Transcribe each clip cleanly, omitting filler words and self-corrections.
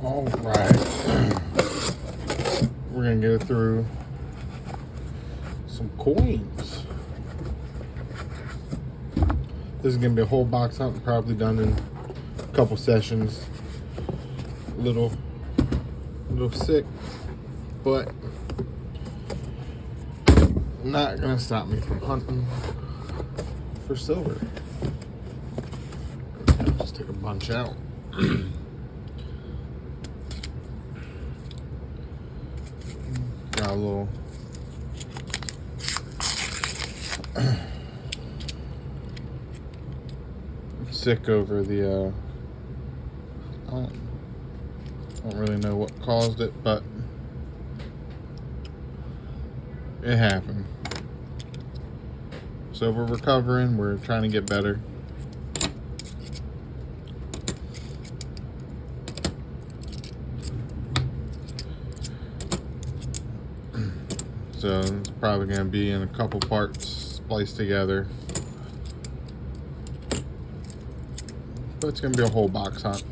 All right, we're gonna go through some coins. This is gonna be a whole box hunt, probably done in a couple sessions. A little sick, but not gonna stop me from hunting for silver. I'll just take a bunch out. Got a little sick over the I don't really know what caused it, but it happened. So we're recovering, we're trying to get better. So it's probably going to be in a couple parts spliced together. But it's going to be a whole box hunt.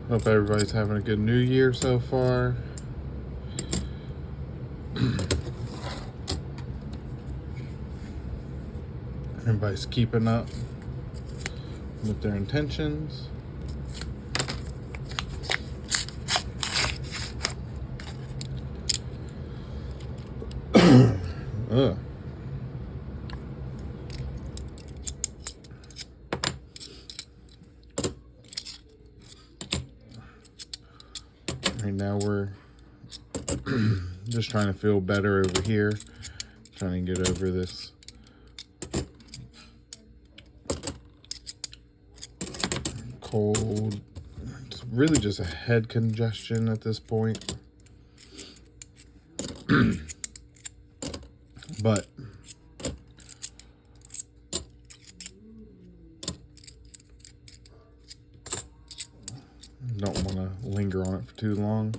Hope everybody's having a good New Year so far. Everybody's keeping up with their intentions. Ugh. Right now we're just trying to feel better over here, trying to get over this cold. It's really just a head congestion at this point. But don't want to linger on it for too long.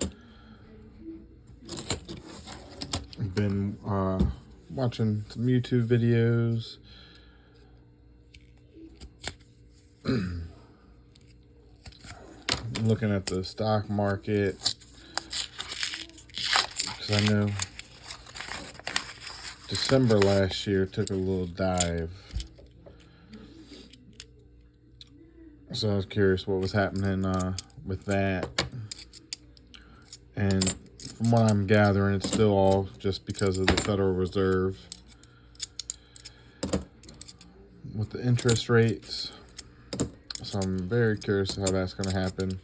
I've been watching some YouTube videos. Looking at the stock market, because I know December last year took a little dive. So I was curious what was happening with that. And from what I'm gathering, it's still all just because of the Federal Reserve with the interest rates. So I'm very curious how that's going to happen,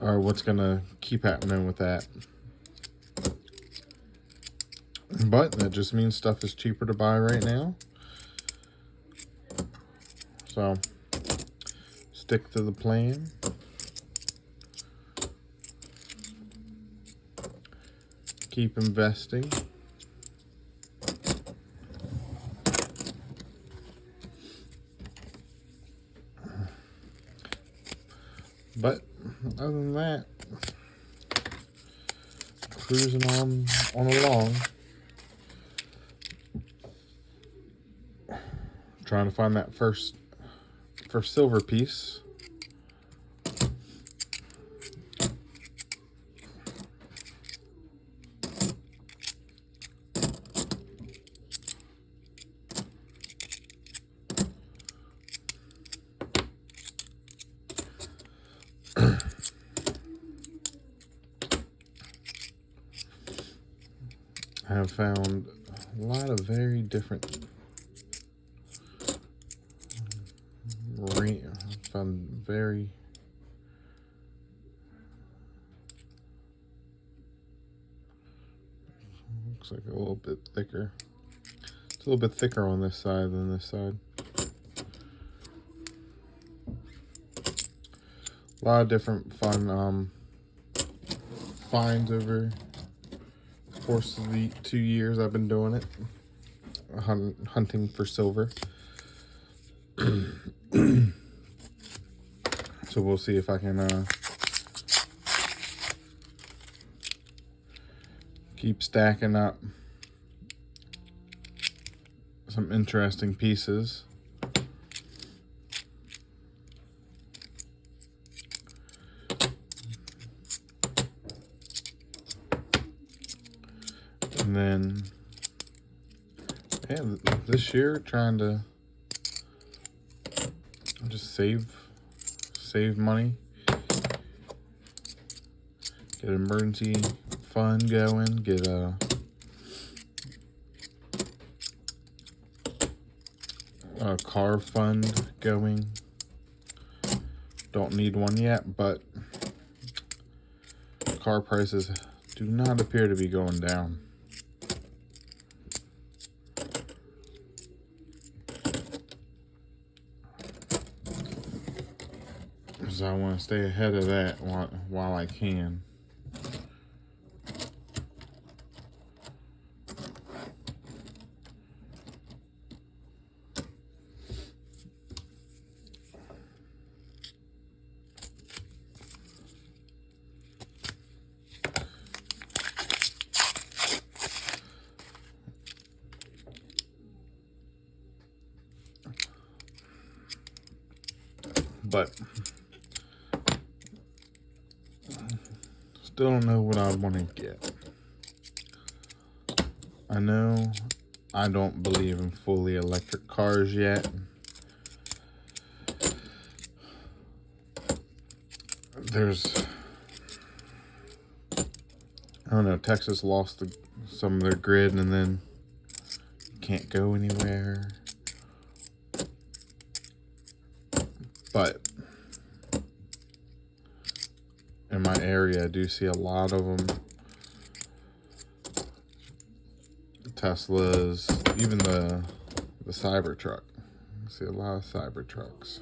or what's going to keep happening with that. But that just means stuff is cheaper to buy right now. So stick to the plan. Keep investing. But other than that, cruising on along. Trying to find that first silver piece. I have found a lot of very different very looks like a little bit thicker. It's a little bit thicker on this side than this side. A lot of different fun finds over the course of the 2 years I've been doing it, hunting for silver. So we'll see if I can Keep stacking up some interesting pieces. And then, yeah, this year trying to just save money, get an emergency fund going, get a car fund going. Don't need one yet, but car prices do not appear to be going down. So I want to stay ahead of that while I can. But still don't know what I want to get. I know I don't believe in fully electric cars yet. There's, I don't know, Texas lost some of their grid and then can't go anywhere. But in my area, I do see a lot of them. Teslas, even the Cybertruck. I see a lot of Cybertrucks.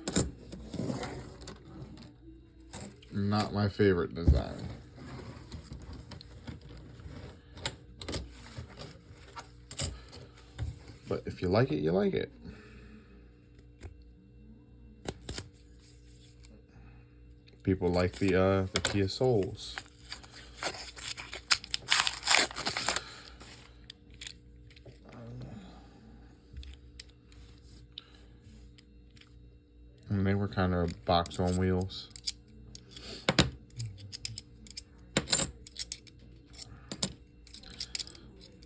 Not my favorite design. But if you like it, you like it. People like the Kia Souls. And they were kind of a box on wheels.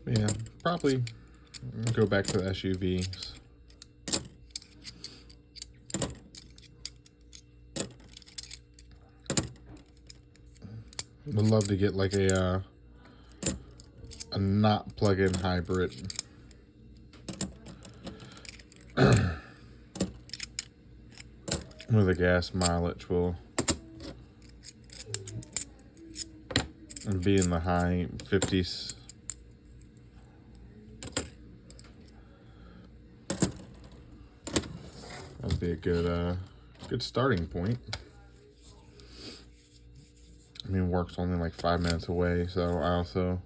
Yeah, probably go back to the SUVs. Would love to get like a not plug-in hybrid. Where the gas mileage will be in the high 50s. That'd be a good starting point. I mean, work's only like 5 minutes away, so I also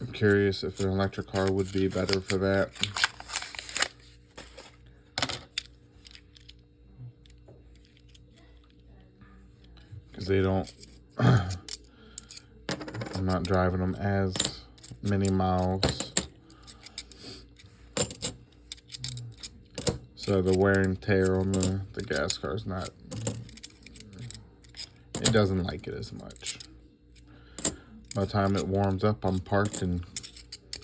am curious if an electric car would be better for that. Because they don't, I'm not driving them as many miles. So the wear and tear on the gas car is not, it doesn't like it as much. By the time it warms up, I'm parked and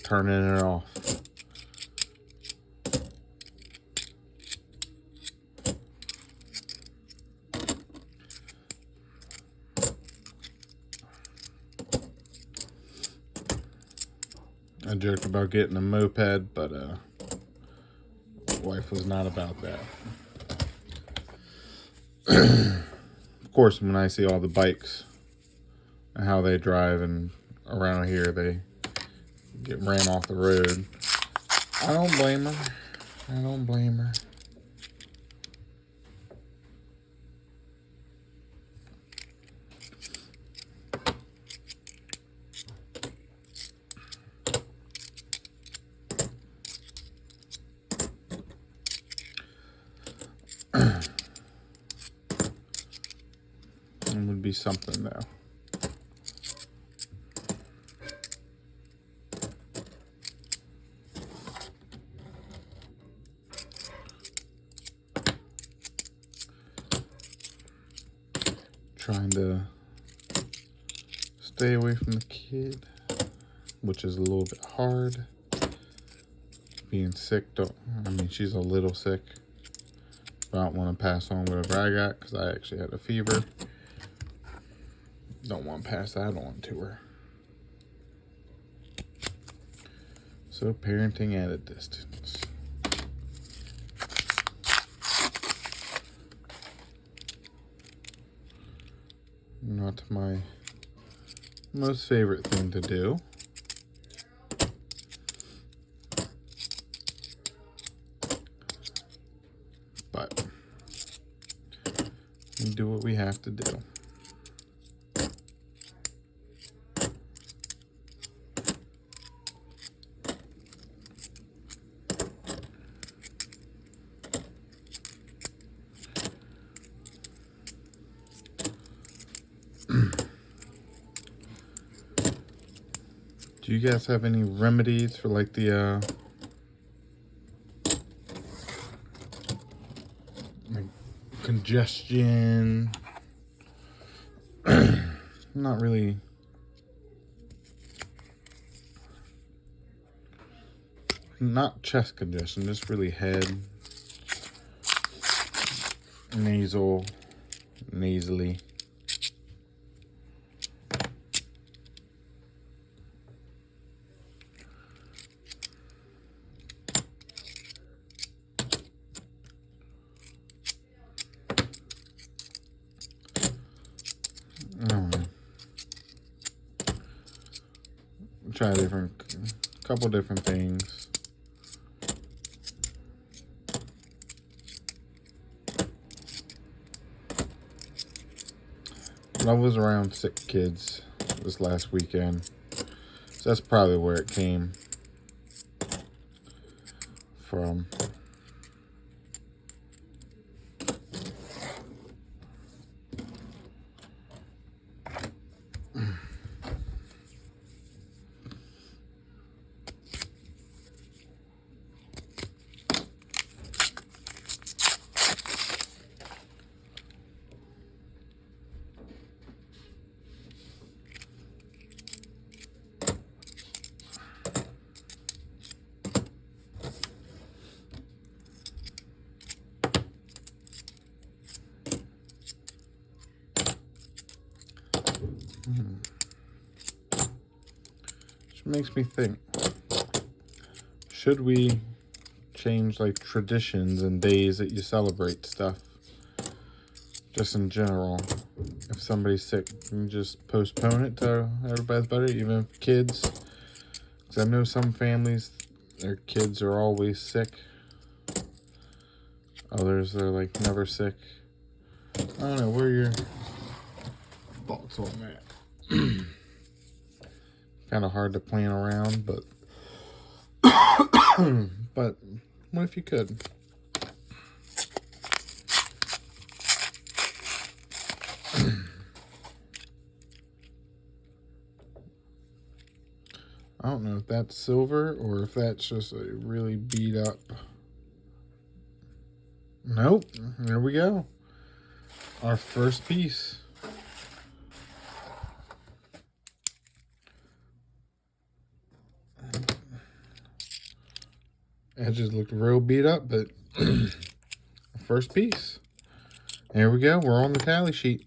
turning it off. I joked about getting a moped, but wife was not about that. Of course, when I see all the bikes and how they drive, and around here they get ran off the road, I don't blame her. I don't blame her. It would be something though. trying to stay away from the kid, which is a little bit hard. Being sick, she's a little sick. I don't want to pass on whatever I got because I actually had a fever. Don't want to pass that on to her. So parenting at a distance. Not my most favorite thing to do. But we do what we have to do. Do you guys have any remedies for like the like congestion? Not really. Not chest congestion, just really head, nasally. Try couple different things. I was around sick kids this last weekend, so that's probably where it came from. Which makes me think, should we change like traditions and days that you celebrate stuff? Just in general, if somebody's sick, you can just postpone it till everybody's better, even if kids. Because I know some families, their kids are always sick. Others are like never sick. I don't know, what are your thoughts on that? Kind of hard to plan around, but but what if you could? I don't know if that's silver or if that's just a really beat up. Nope, there we go. Our first piece. Edges look real beat up, but first piece. There we go. We're on the tally sheet.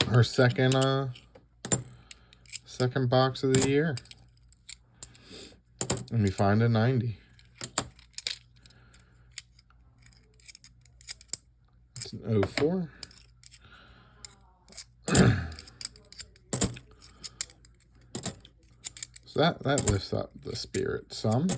Our second box of the year. And we find a 90. It's an 04. So that lifts up the spirit some.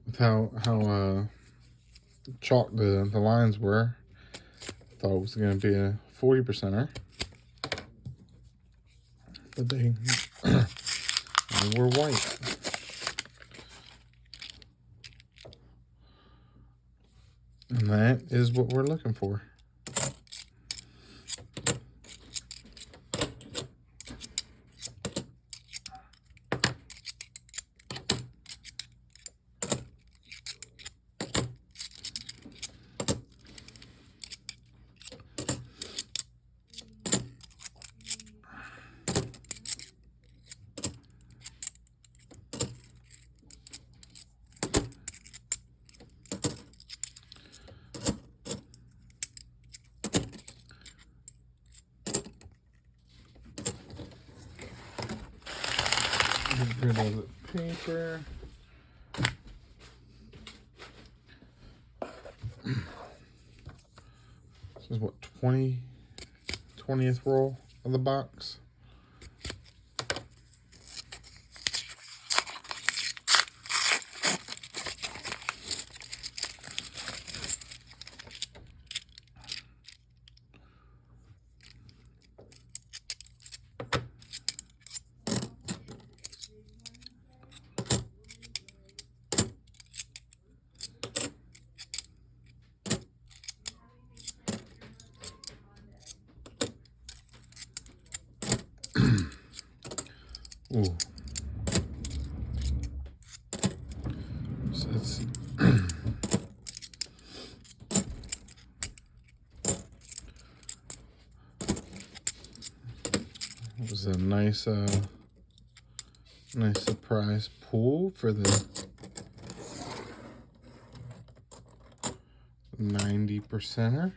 With how chalk the lines were, thought it was going to be a 40%er, but they were white. And that is what we're looking for. Get rid of the paper. This is what, 20th roll of the box. Ooh. So it's it was a nice nice surprise pull for the 90%er.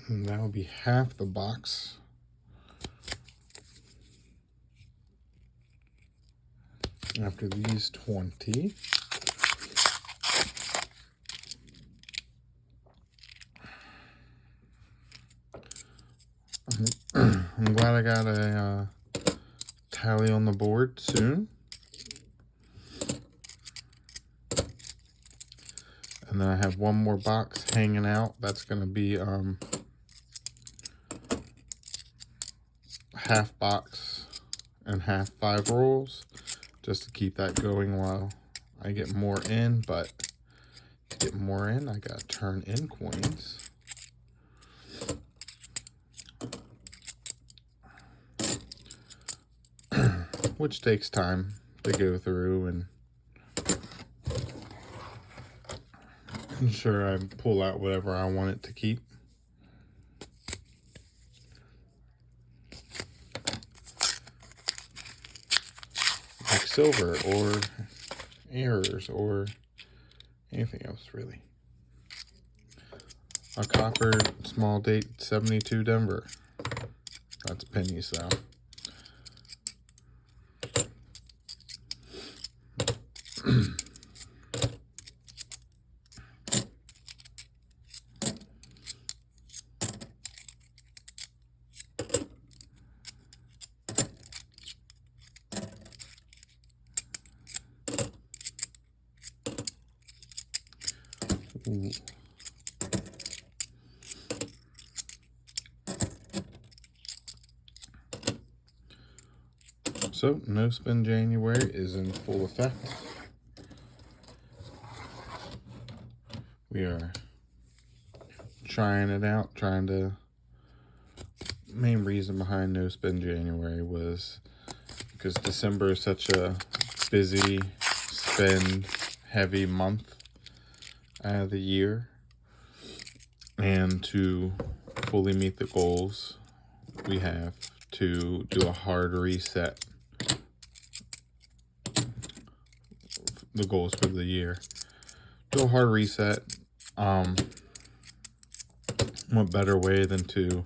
And that would be half the box. After these 20. I'm glad I got a tally on the board soon. And then I have one more box hanging out. That's going to be half box and half 5 rolls, just to keep that going while I get more in. But to get more in, I got to turn in coins. Which takes time to go through and ensure I pull out whatever I want it to keep. Like silver or errors or anything else really. A copper small date 72 Denver. That's pennies though. Ooh. So, No Spin January is in full effect. We are trying it out, main reason behind No Spin January was because December is such a busy, spend heavy month out of the year. And to fully meet the goals, we have to do a hard reset. The goals for the year. Do a hard reset. What better way than to,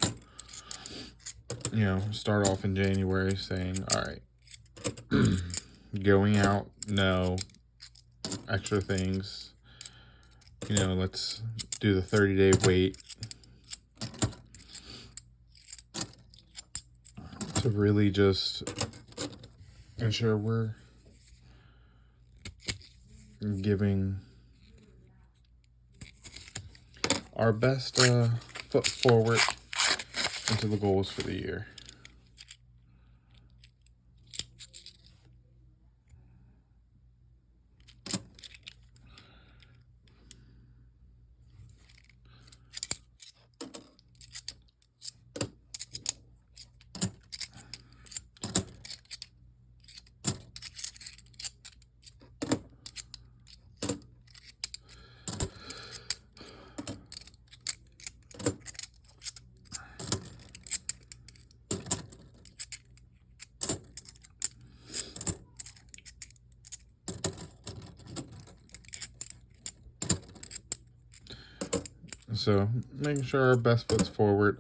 start off in January saying, all right, going out, no extra things. Let's do the 30-day wait to really just ensure we're giving our best foot forward into the goals for the year. So making sure our best foot's forward.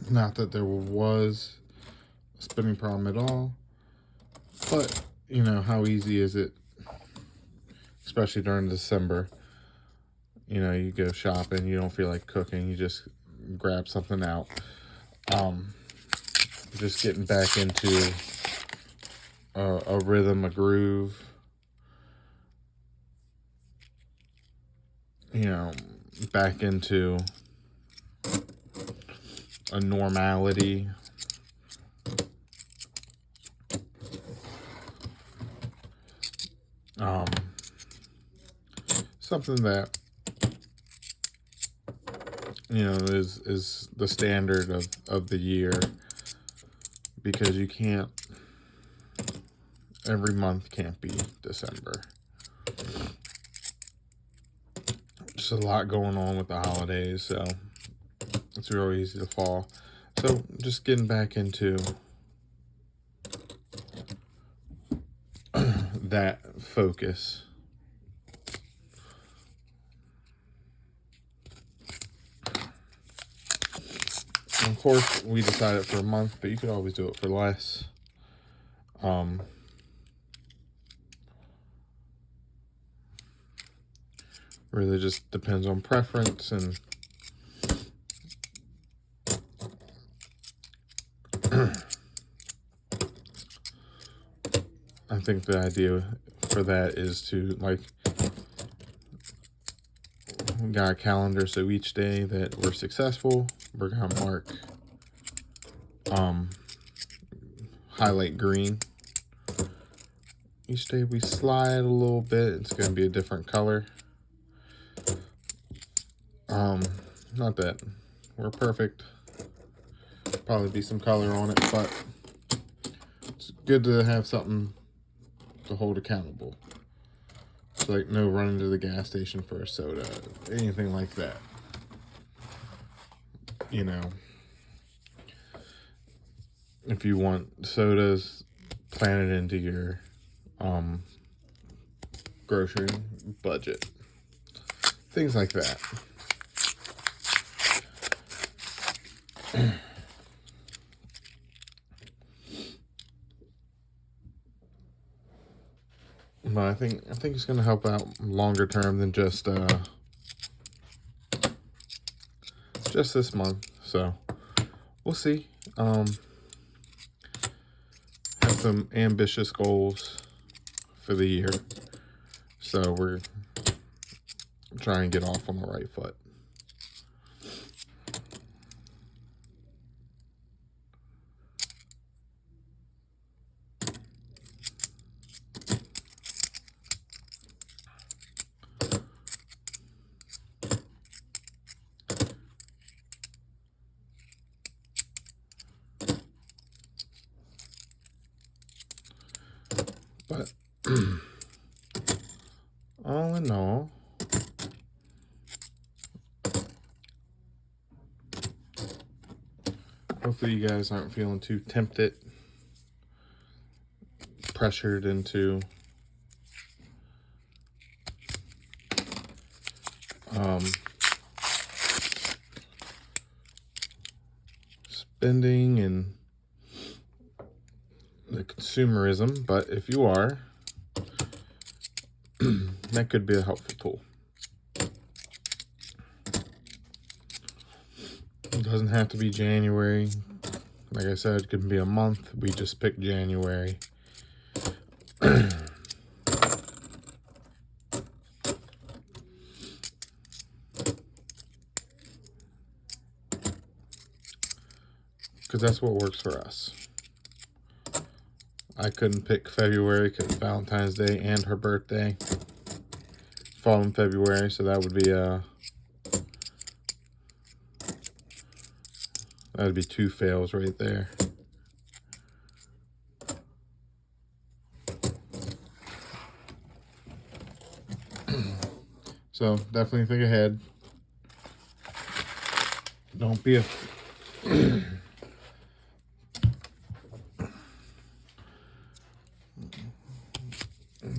Not that there was a spinning problem at all, but you know, how easy is it, especially during December? You know, you go shopping, you don't feel like cooking, you just grab something out. Just getting back into a rhythm, a groove, you know, back into a normality. Something that, you know, is the standard of the year, because you can't, every month can't be December. Just a lot going on with the holidays, so it's real easy to fall. So just getting back into that focus. Of course, we decided for a month, but you could always do it for less. Really just depends on preference, and I think the idea for that is to, like, we got a calendar, so each day that we're successful, we're gonna mark, highlight green. Each day we slide a little bit, it's gonna be a different color. Not that we're perfect, probably be some color on it, but it's good to have something to hold accountable. It's like no running to the gas station for a soda, anything like that. You know, if you want sodas, plan it into your grocery budget, things like that. But I think it's going to help out longer term than just this month. So we'll see. Have some ambitious goals for the year, so we're trying to get off on the right foot. But all in all, hopefully you guys aren't feeling too tempted, pressured into spending and the consumerism. But if you are, that could be a helpful tool. It doesn't have to be January. Like I said, it could be a month. We just picked January. Because that's what works for us. I couldn't pick February because Valentine's Day and her birthday fall in February, so that would be two fails right there. So definitely think ahead. Don't be a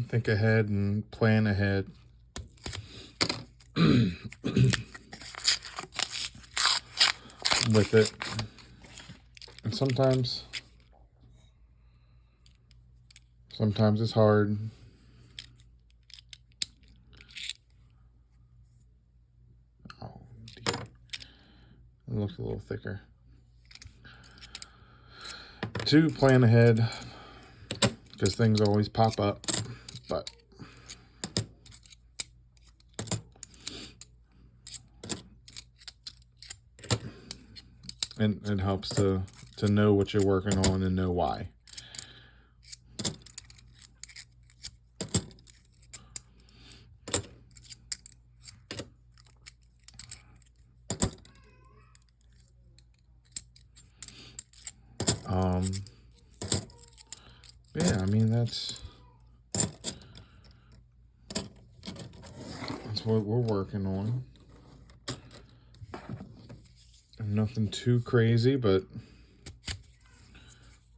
think ahead and plan ahead. with it. And sometimes it's hard. Oh, dear. It looks a little thicker. To plan ahead, because things always pop up, but and it helps to know what you're working on and know why. Yeah, I mean, that's what we're working on. Nothing too crazy, but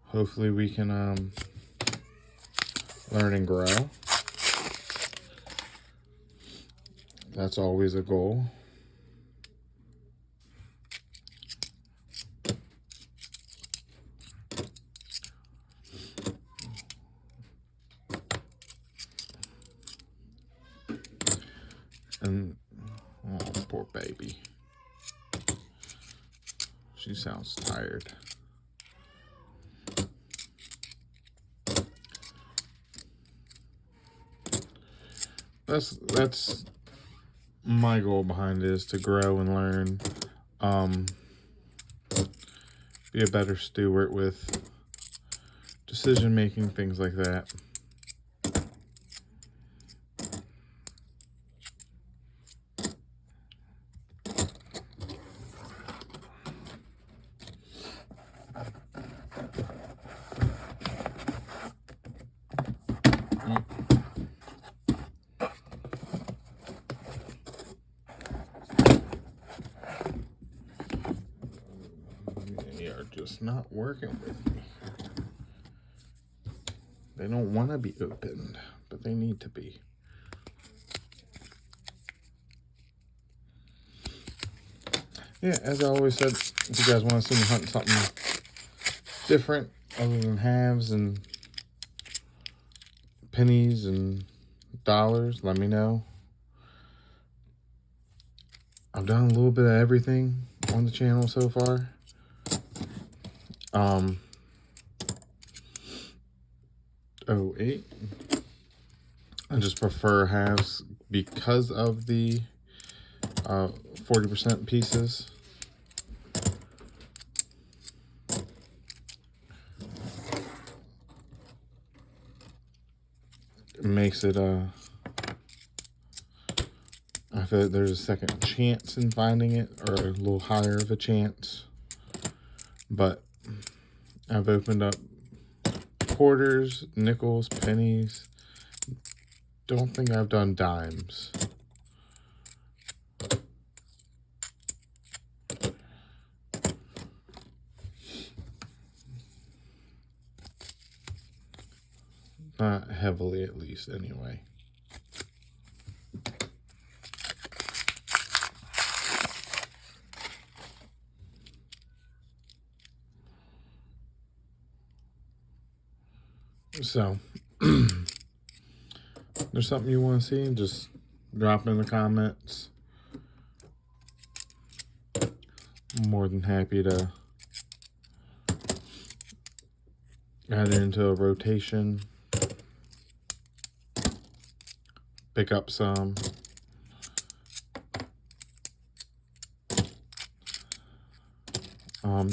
hopefully we can learn and grow. That's always a goal. And oh, poor baby. She sounds tired. That's my goal behind it, is to grow and learn, be a better steward with decision making, things like that. They are just not working with me. They don't want to be opened, but they need to be. Yeah, as I always said, if you guys want to see me hunt something different other than halves and pennies and dollars, let me know. I've done a little bit of everything on the channel so far. Oh, 8. I just prefer halves because of the 40% pieces. It makes it I feel like there's a second chance in finding it, or a little higher of a chance. But I've opened up quarters, nickels, pennies. Don't think I've done dimes. Not heavily, at least, anyway. So, there's something you want to see, just drop in the comments. I'm more than happy to add it into a rotation, pick up some.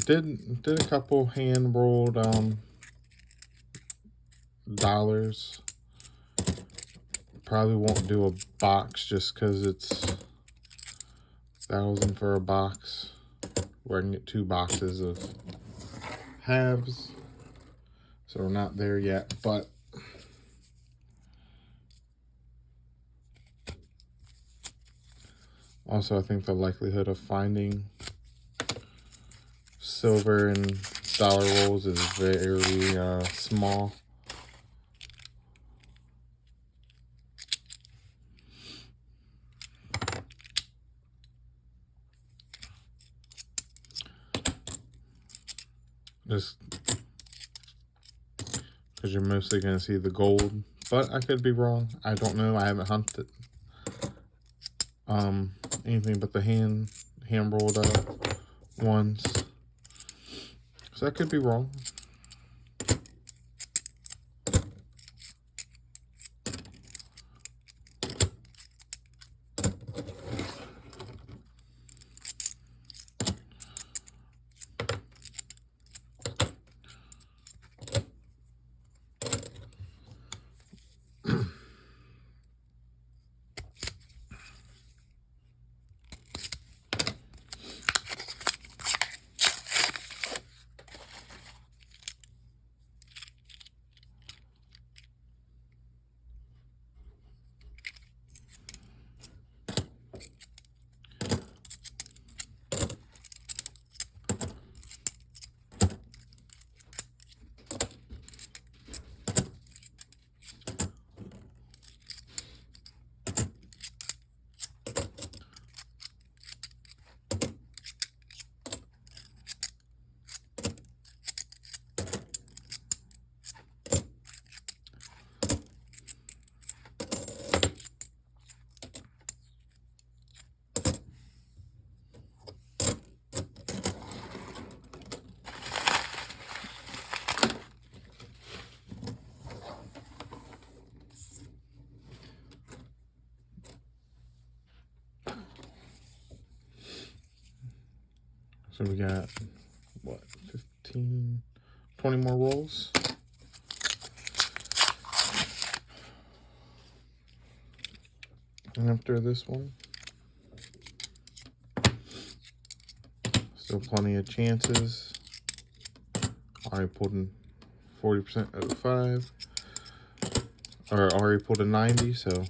Did a couple hand rolled dollars. Probably won't do a box just because it's $1,000 for a box, where I can get 2 boxes of halves. So we're not there yet, but also I think the likelihood of finding silver and dollar rolls is very small. just because you're mostly going to see the gold. But I could be wrong. I don't know. I haven't hunted anything but the hand rolled up ones. So I could be wrong. So we got, what, 15, 20 more rolls. And after this one, still plenty of chances. Already pulled in 40% of the 5. Or already pulled a 90, so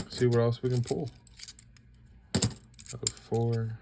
see what else we can pull. 4.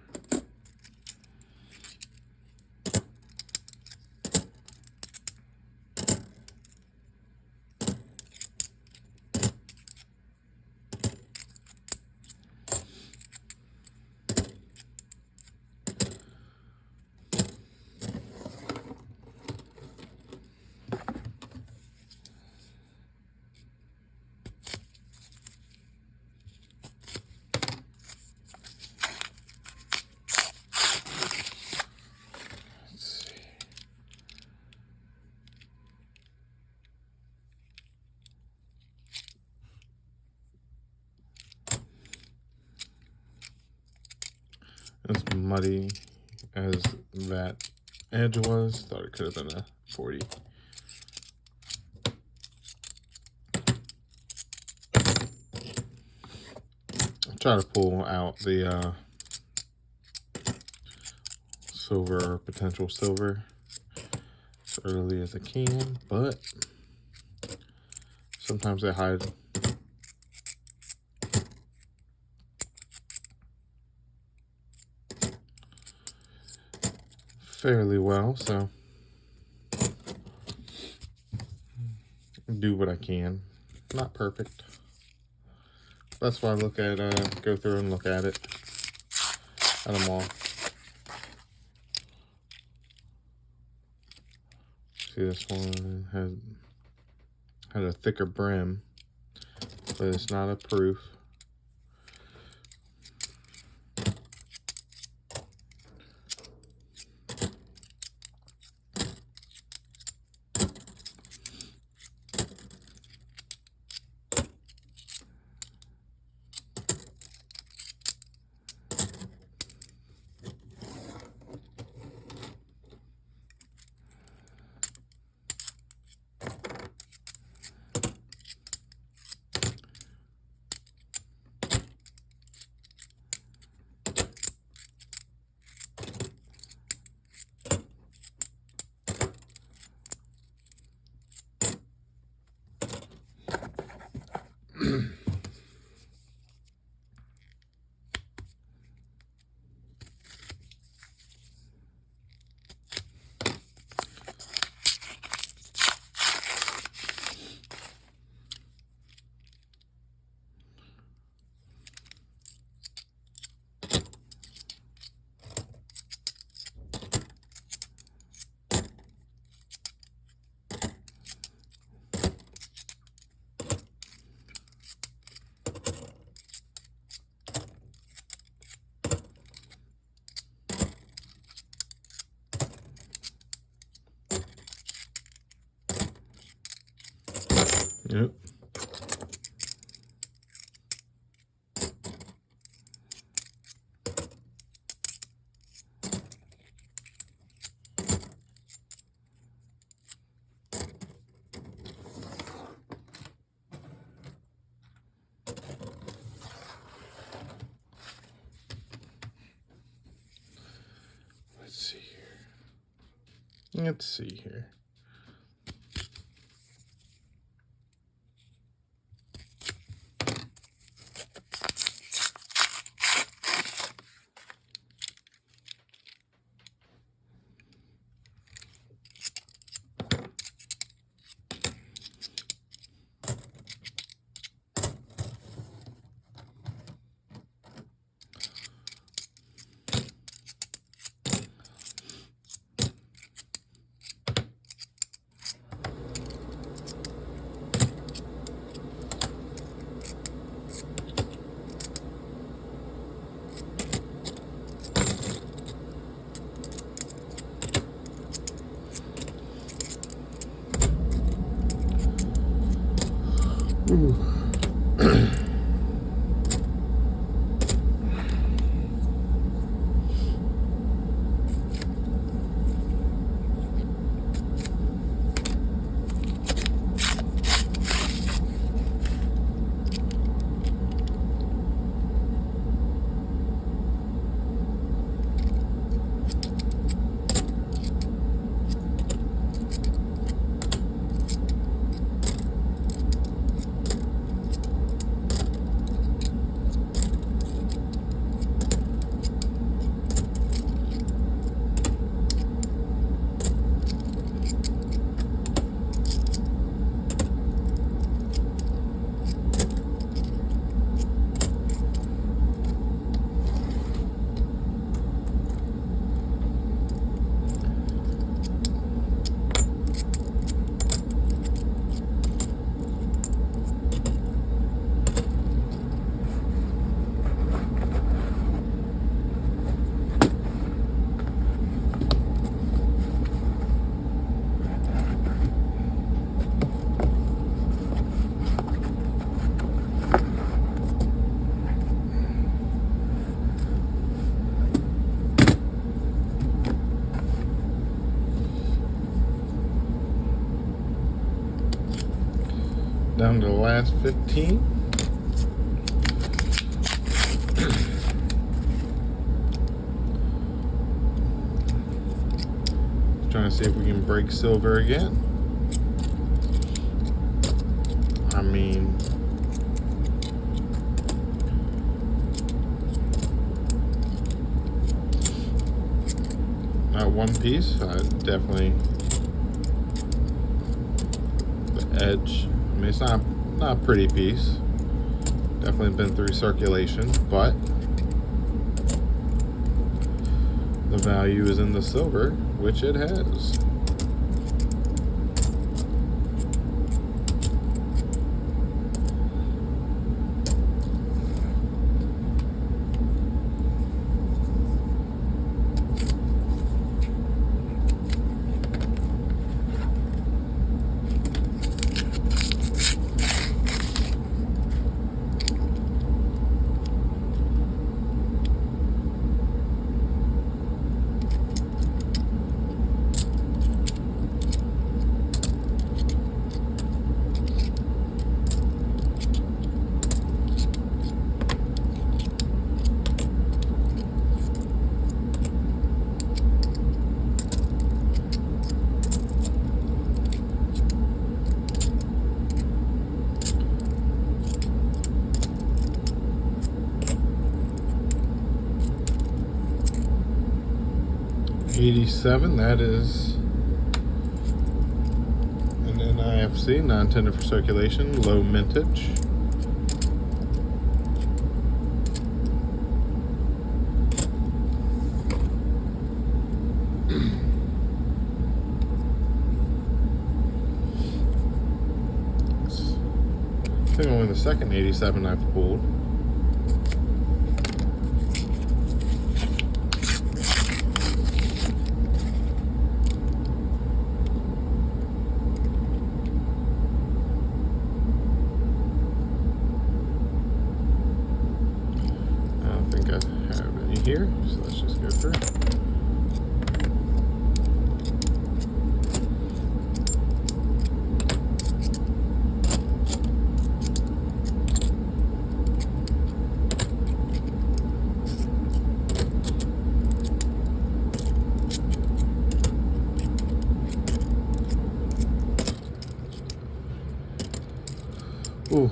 As muddy as that edge was, thought it could have been a 40. I'll try to pull out the silver or potential silver as early as I can, but sometimes they hide fairly well, so do what I can. Not perfect. That's why I look at go through and look at it at them all. See, this one had a thicker brim, but it's not a proof. Yep. Let's see here. Ooh. Down to the last 15. Trying to see if we can break silver again. I mean, not one piece. Definitely the edge. I mean, it's not a pretty piece. Definitely been through circulation, but the value is in the silver, which it has. $87, that is an NIFC, non-intended for circulation, low mintage. I think only the second 87 I've pulled. here, so let's just go through. Ooh.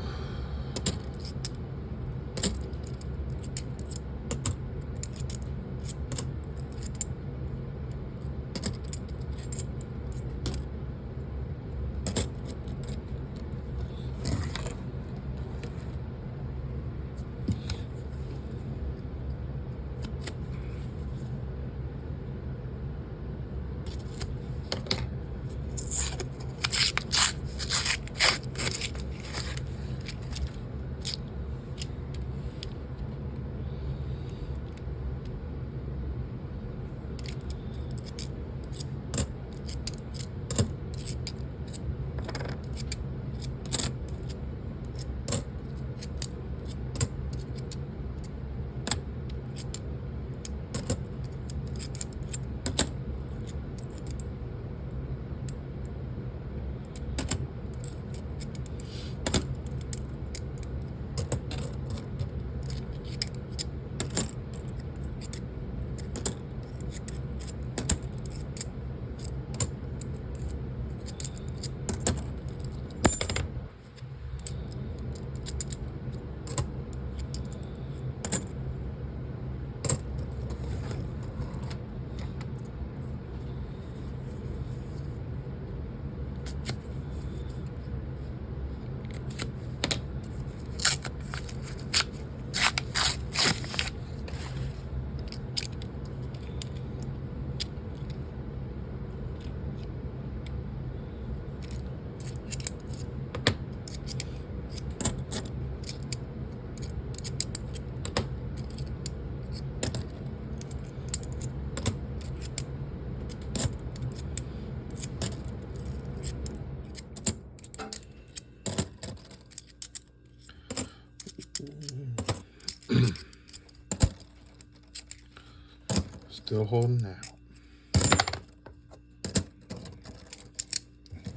Still holding out.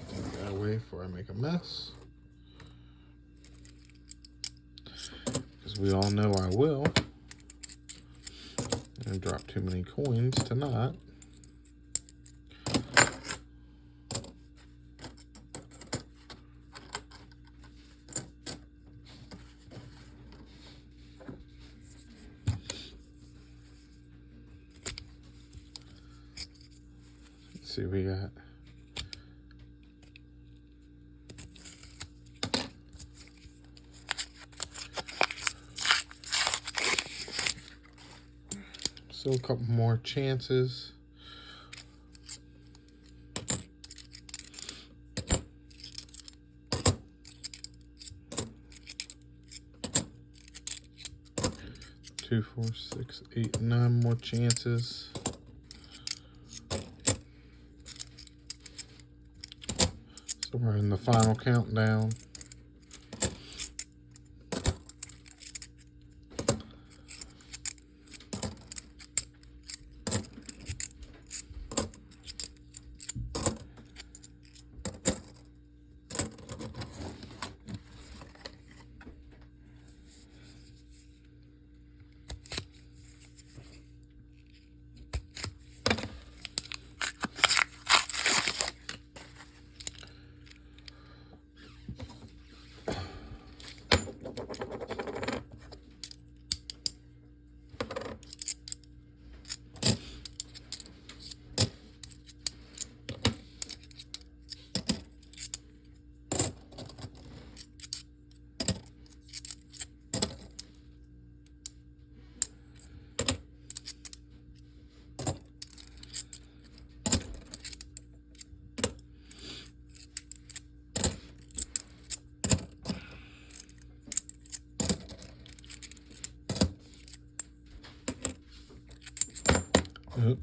Take that away before I make a mess. Because we all know I will. I'm going to drop too many coins tonight. See, we got still a couple more chances. Two, 4, 6, 8, 9 more chances. So we're in the final countdown. Yep.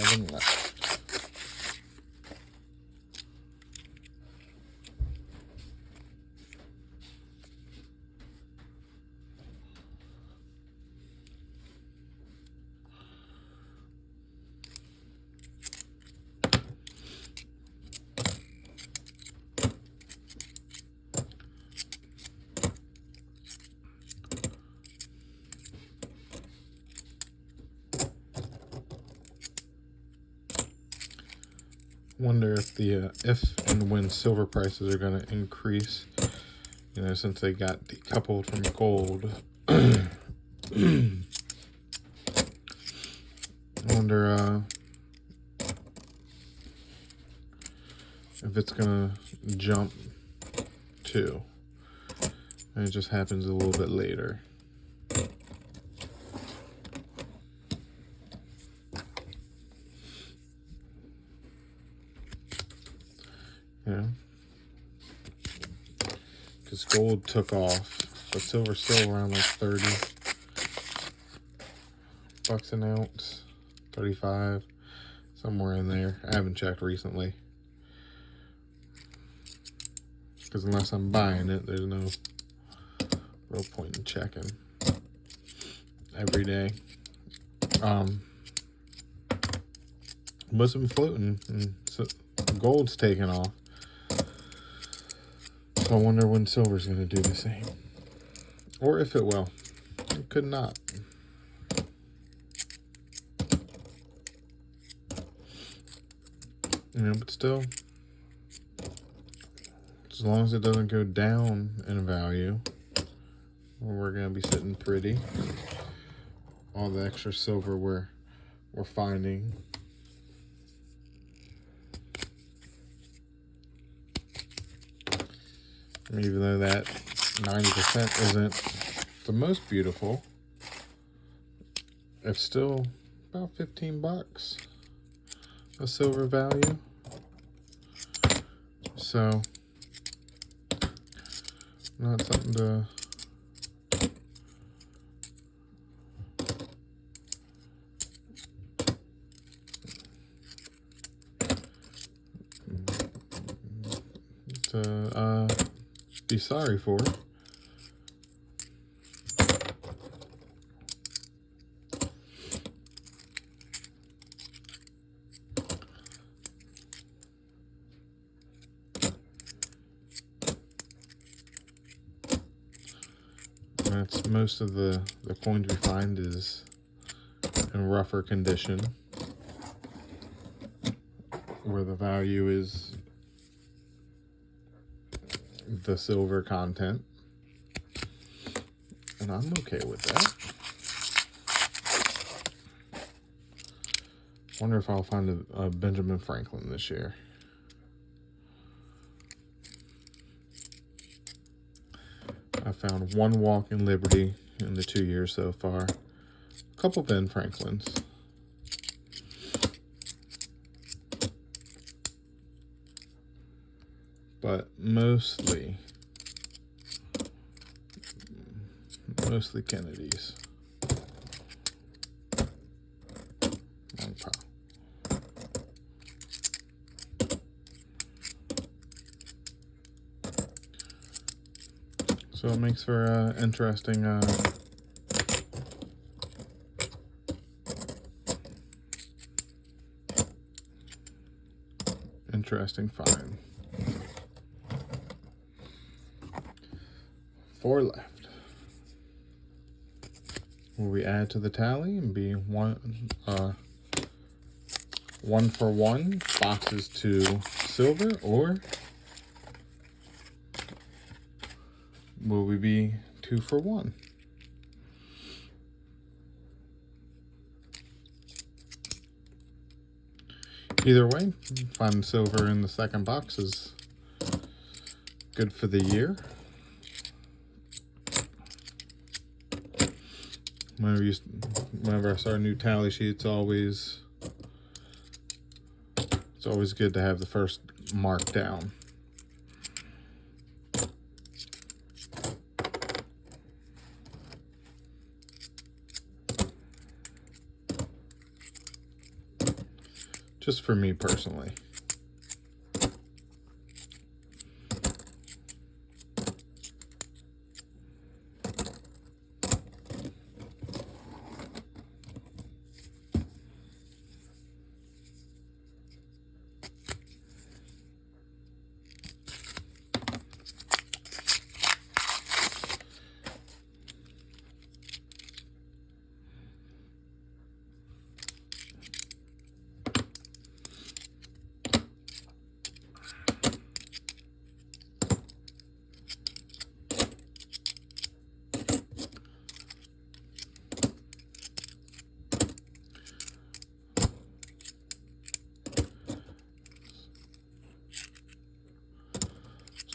7 left. Wonder if if and when silver prices are going to increase, you know, since they got decoupled from gold. I wonder if it's going to jump too, and it just happens a little bit later. Yeah, because gold took off, but silver's still around like 30 bucks an ounce, 35, somewhere in there. I haven't checked recently, because unless I'm buying it, there's no real point in checking every day. Most of them floating, and so gold's taking off. So I wonder when silver's going to do the same. Or if it will. It could not. You know, but still, as long as it doesn't go down in value, we're going to be sitting pretty. All the extra silver we're finding. Even though that 90% isn't the most beautiful, it's still about 15 bucks a silver value. So, not something to be sorry for. That's most of the coins we find is in rougher condition, where the value is the silver content, and I'm okay with that. Wonder if I'll find a Benjamin Franklin this year. I found one Walk in Liberty in the 2 years so far. A couple Ben Franklins. But mostly Kennedys. So it makes for interesting find. 4 left. Will we add to the tally and be one for one boxes to silver, or will we be 2 for 1? Either way, finding silver in the second box is good for the year. Whenever I start a new tally sheet, it's always good to have the first mark down. just for me personally.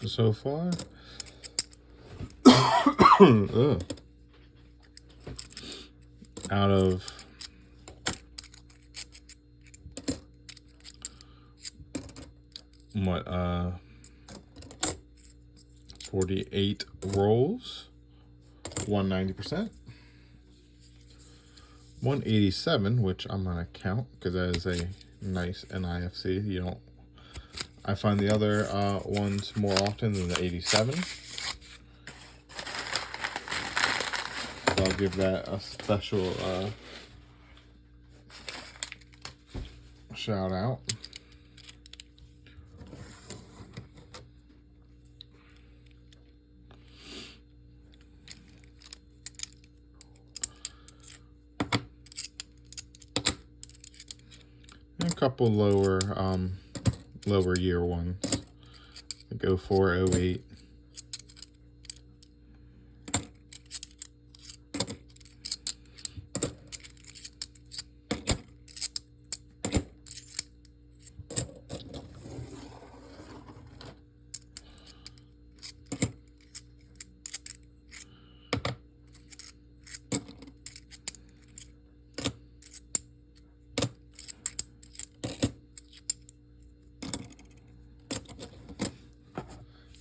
So far, out of 48 rolls, 190%, 187, which I'm gonna count because that is a nice NIFC. You don't. I find the other ones more often than the 87. So I'll give that a special shout out. And a couple lower year ones. Like 04, 08.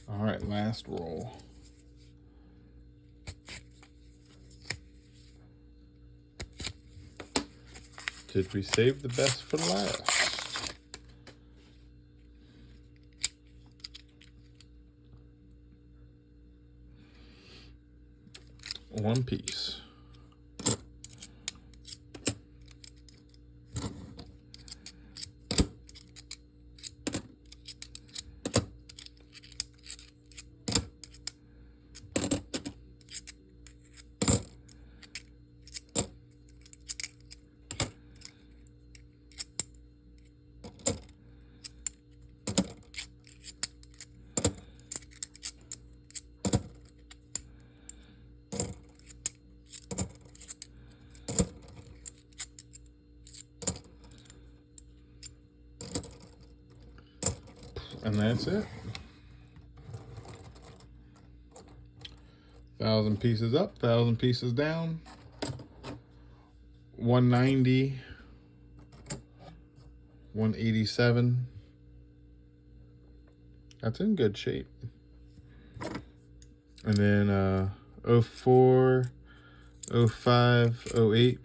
All right, last roll. Did we save the best for last? One piece. And that's it. 1,000 pieces up, 1,000 pieces down. 190, 187. That's in good shape. And then 04, 05, 08.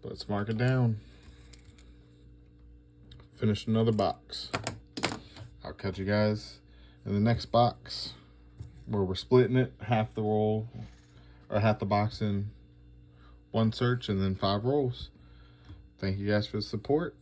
Let's mark it down. Finish another box. I'll catch you guys in the next box where we're splitting it, half the roll or half the box in one search and then 5 rolls. Thank you guys for the support.